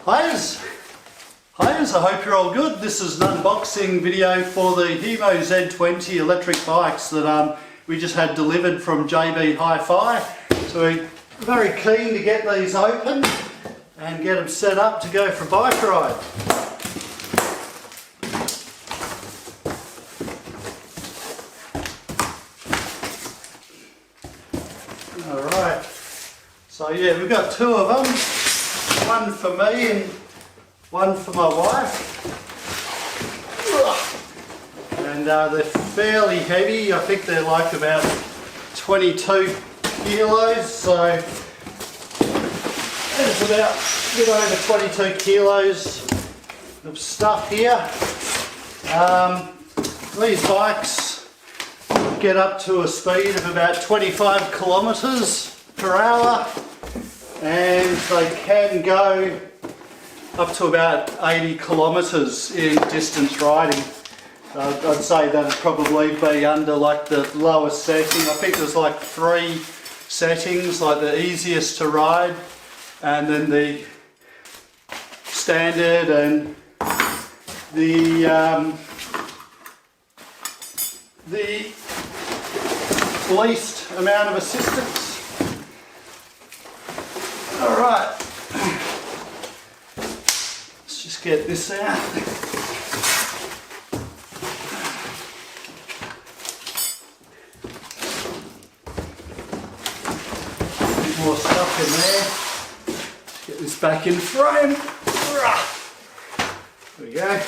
Hiya, I hope you're all good. This is an unboxing video for the Himo Z20 electric bikes that we just had delivered from JB Hi-Fi. So we're very keen to get these open and get them set up to go for a bike ride. Alright, so yeah, we've got two of them, one for me and one for my wife, and they're fairly heavy. I think they're like about 22 kilos, so there's about a bit over 22 kilos of stuff here. These bikes get up to a speed of about 25 kilometres per hour, and they can go up to about 80 kilometres in distance riding. I'd say that'd probably be under like the lowest setting. I think there's like 3 settings, like the easiest to ride, and then the standard, and the least amount of assistance. Alright, let's just get this out. A bit more stuff in there. Let's get this back in frame. There we go.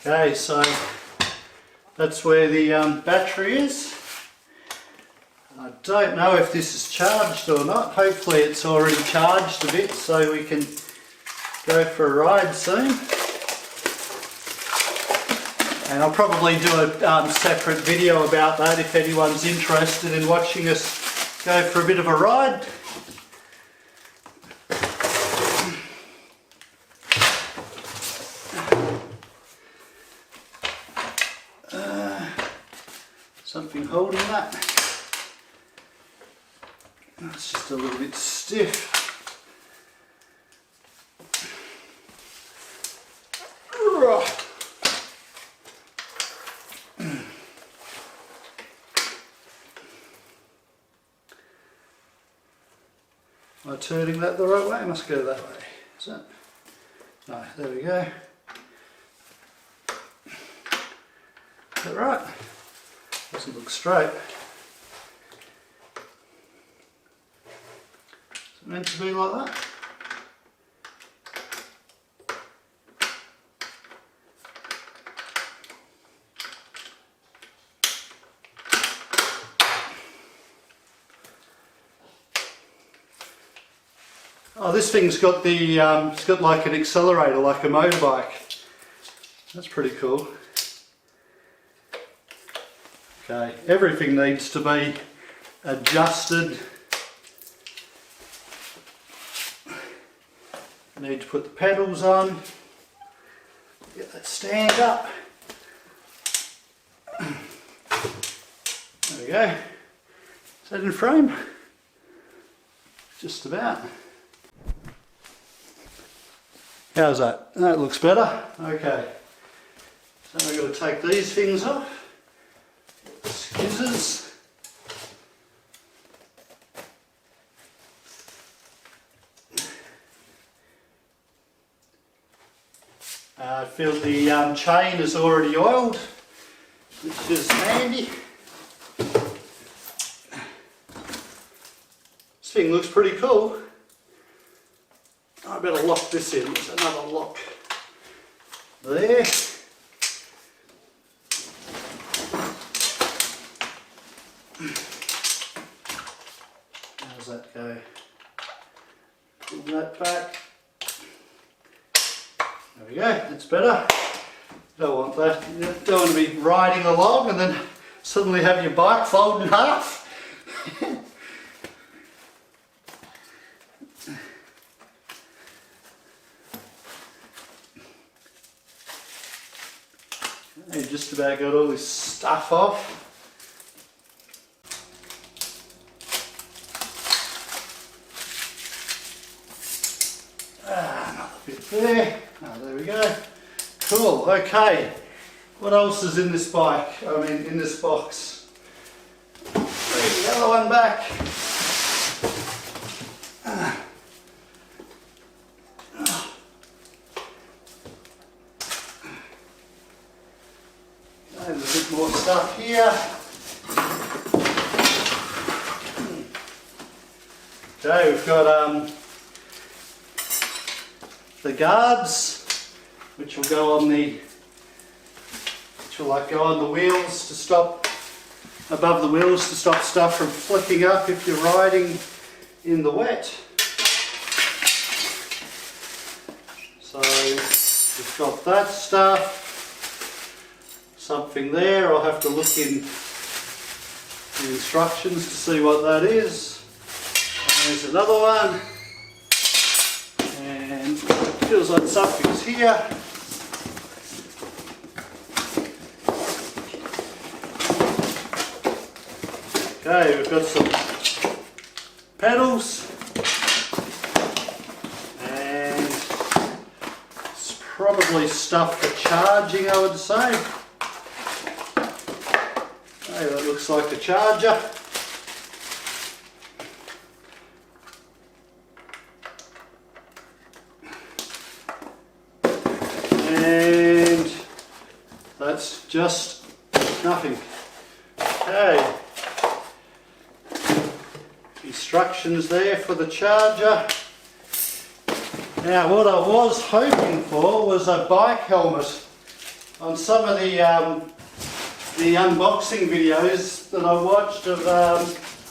Okay, so that's where the battery is. I don't know if this is charged or not. Hopefully it's already charged a bit so we can go for a ride soon. And I'll probably do a separate video about that if anyone's interested in watching us go for a bit of a ride. Something holding that. That's just a little bit stiff. Am I turning that the right way? I must go that way. Is that? No, there we go. Is that right? Doesn't look straight. Is it meant to be like that? Oh, this thing's got the it's got like an accelerator, like a motorbike. That's pretty cool. Okay, everything needs to be adjusted. I need to put the pedals on, get that stand up. There we go. Is that in frame? Just about. How's that? That looks better. Okay. So we've got to take these things off. Scissors. I feel the chain is already oiled, which is handy. This thing looks pretty cool. I better lock this in. There's another lock there. How's that go? Pull that back. There we go, that's better. Don't want that. You don't want to be riding along and then suddenly have your bike fold in half. You just about got all this stuff off. Another bit there. Oh, there we go. Cool, okay. What else is in this bike? In this box. Bring the other one back. There's a bit more stuff here. Okay, we've got the guards, which will go on the wheels to stop, above the wheels to stop stuff from flipping up if you're riding in the wet. So we've got that stuff. Something there, I'll have to look in the instructions to see what that is. And there's another one. And it feels like something's here. Okay, we've got some pedals, and it's probably stuff for charging, I would say. Okay, that looks like a charger. And that's just nothing. Okay. Instructions there for the charger. Now what I was hoping for was a bike helmet. On some of the unboxing videos that I watched of,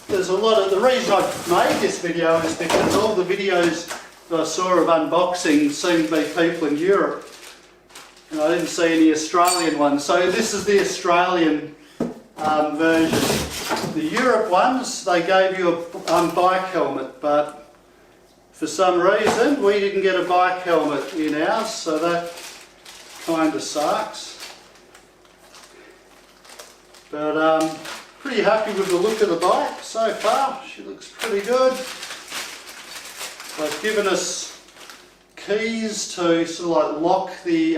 there's a lot of, the reason I made this video is because all the videos that I saw of unboxing seemed to be people in Europe, and I didn't see any Australian ones. So this is the Australian version. The Europe ones, they gave you a bike helmet, but for some reason we didn't get a bike helmet in ours, so that kind of sucks. But pretty happy with the look of the bike so far. She looks pretty good. They've given us keys to sort of like lock the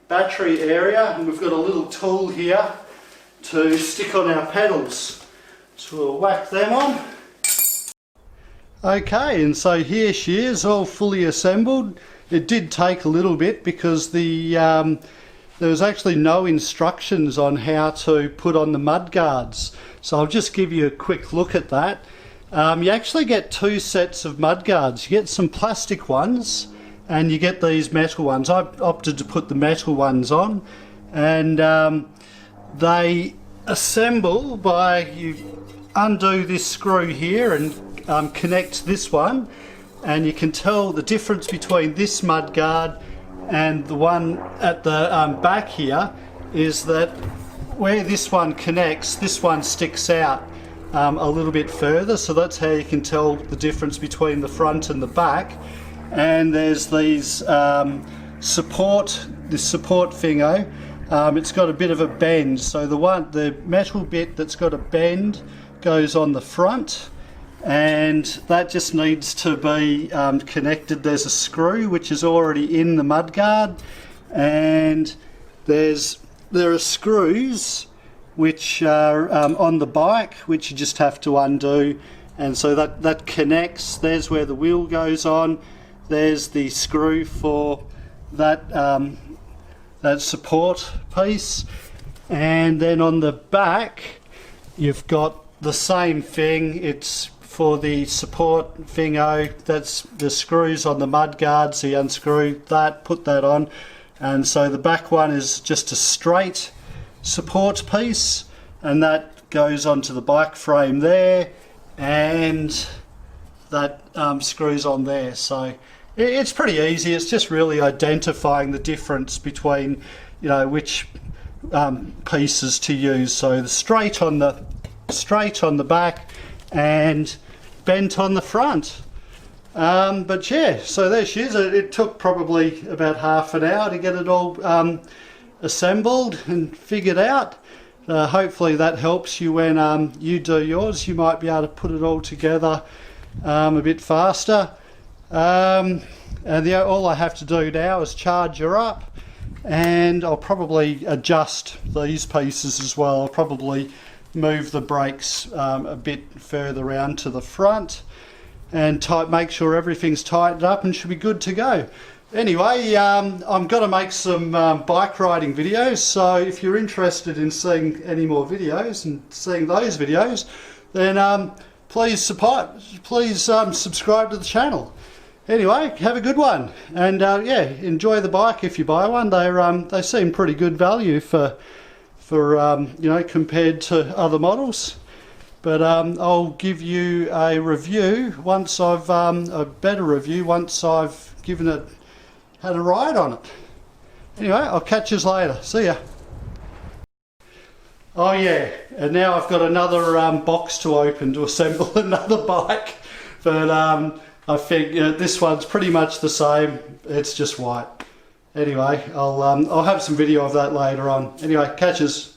battery area, and we've got a little tool here to stick on our pedals. So we'll whack them on. Okay, and so here she is, all fully assembled. It did take a little bit because there was actually no instructions on how to put on the mud guards. So I'll just give you a quick look at that. You actually get two sets of mud guards. You get some plastic ones and you get these metal ones. I opted to put the metal ones on, and they assemble by, you undo this screw here and connect this one, and you can tell the difference between this mud guard and the one at the back here is that where this one connects, this one sticks out a little bit further, so that's how you can tell the difference between the front and the back. And there's these this support thingo. It's got a bit of a bend, so the metal bit that's got a bend goes on the front, and that just needs to be connected. There's a screw which is already in the mudguard, and there are screws which are on the bike which you just have to undo, and so that connects. There's where the wheel goes on. There's the screw for that that support piece, and then on the back you've got the same thing. It's for the support thingo. That's the screws on the mud guard, so you unscrew that, put that on, and so the back one is just a straight support piece, and that goes onto the bike frame there, and that screws on there. So it's pretty easy. It's just really identifying the difference between, you know, which pieces to use. So the straight on the back and bent on the front. But yeah, so there she is. It took probably about half an hour to get it all assembled and figured out. Hopefully that helps you when you do yours. You might be able to put it all together a bit faster. And all I have to do now is charge her up, and I'll probably adjust these pieces as well. I'll probably move the brakes a bit further around to the front and make sure everything's tightened up and should be good to go. Anyway, I'm going to make some bike riding videos, so if you're interested in seeing any more videos and seeing those videos, then please subscribe to the channel. Anyway, have a good one, and yeah, enjoy the bike if you buy one. They seem pretty good value for you know, compared to other models. But I'll give you a review once I've a better review once I've had a ride on it. Anyway, I'll catch you later. See ya. Oh yeah, and now I've got another box to open to assemble another bike. But I think this one's pretty much the same. It's just white. Anyway, I'll have some video of that later on. Anyway, catches.